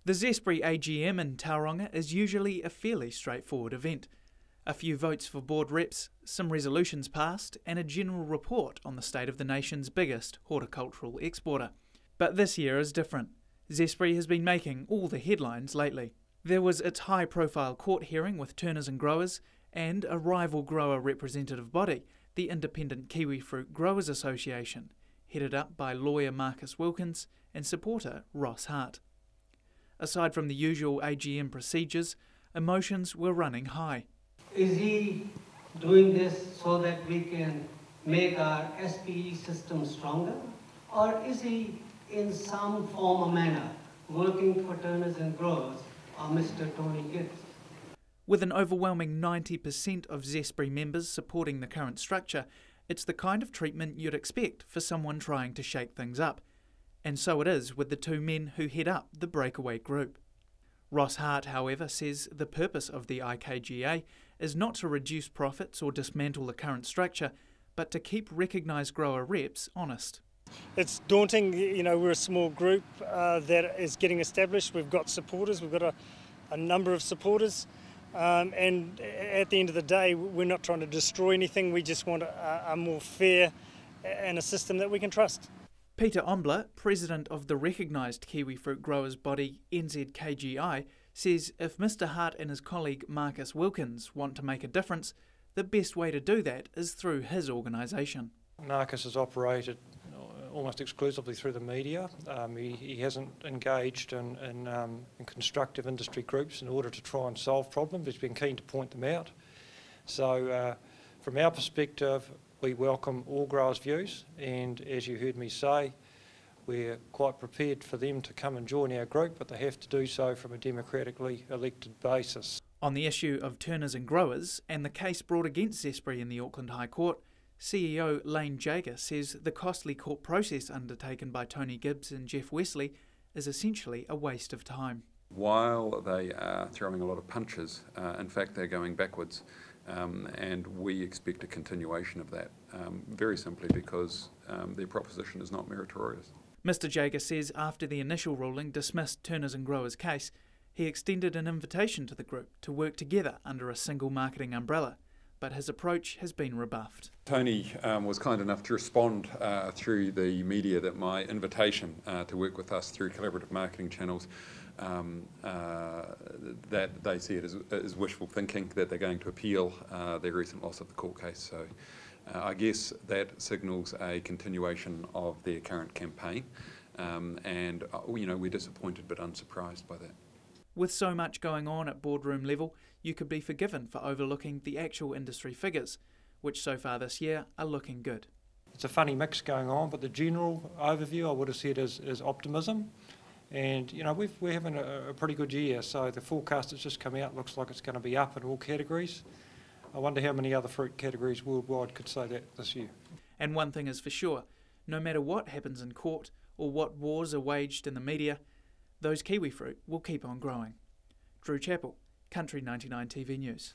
The Zespri AGM in Tauranga is usually a fairly straightforward event. A few votes for board reps, some resolutions passed, and a general report on the state of the nation's biggest horticultural exporter. But this year is different. Zespri has been making all the headlines lately. There was its high-profile court hearing with turners and growers, and a rival grower representative body, the Independent Kiwifruit Growers Association, headed up by lawyer Marcus Wilkins and supporter Ross Hart. Aside from the usual AGM procedures, emotions were running high. Is he doing this so that we can make our SPE system stronger? Or is he, in some form or manner, working for turners and growers, or Mr. Tony Gibbs? With an overwhelming 90% of Zespri members supporting the current structure, it's the kind of treatment you'd expect for someone trying to shake things up. And so it is with the two men who head up the breakaway group. Ross Hart, however, says the purpose of the IKGA is not to reduce profits or dismantle the current structure, but to keep recognised grower reps honest. It's daunting, we're a small group that is getting established. We've got supporters, we've got a number of supporters, and at the end of the day, we're not trying to destroy anything. We just want a more fair and a system that we can trust. Peter Ombler, president of the recognised kiwifruit growers body NZKGI, says if Mr Hart and his colleague Marcus Wilkins want to make a difference, the best way to do that is through his organisation. Marcus has operated almost exclusively through the media. He hasn't engaged in constructive industry groups in order to try and solve problems. He's been keen to point them out. So from our perspective, we welcome all growers' views, and as you heard me say, we're quite prepared for them to come and join our group, but they have to do so from a democratically elected basis. On the issue of turners and growers and the case brought against Zespri in the Auckland High Court, CEO Lane Jager says the costly court process undertaken by Tony Gibbs and Jeff Wesley is essentially a waste of time. While they are throwing a lot of punches, in fact they're going backwards, and we expect a continuation of that, very simply because their proposition is not meritorious. Mr Jager says after the initial ruling dismissed Turners and Growers' case, he extended an invitation to the group to work together under a single marketing umbrella, but his approach has been rebuffed. Tony was kind enough to respond through the media that my invitation to work with us through collaborative marketing channels, that they see it as wishful thinking, that they're going to appeal their recent loss of the court case. So I guess that signals a continuation of their current campaign, and we're disappointed but unsurprised by that. With so much going on at boardroom level, you could be forgiven for overlooking the actual industry figures, which so far this year are looking good. It's a funny mix going on, but the general overview I would have said is optimism. And we're having a pretty good year, so the forecast that's just come out looks like it's going to be up in all categories. I wonder how many other fruit categories worldwide could say that this year. And one thing is for sure, no matter what happens in court or what wars are waged in the media, those kiwifruit will keep on growing. Drew Chappell, Country 99 TV News.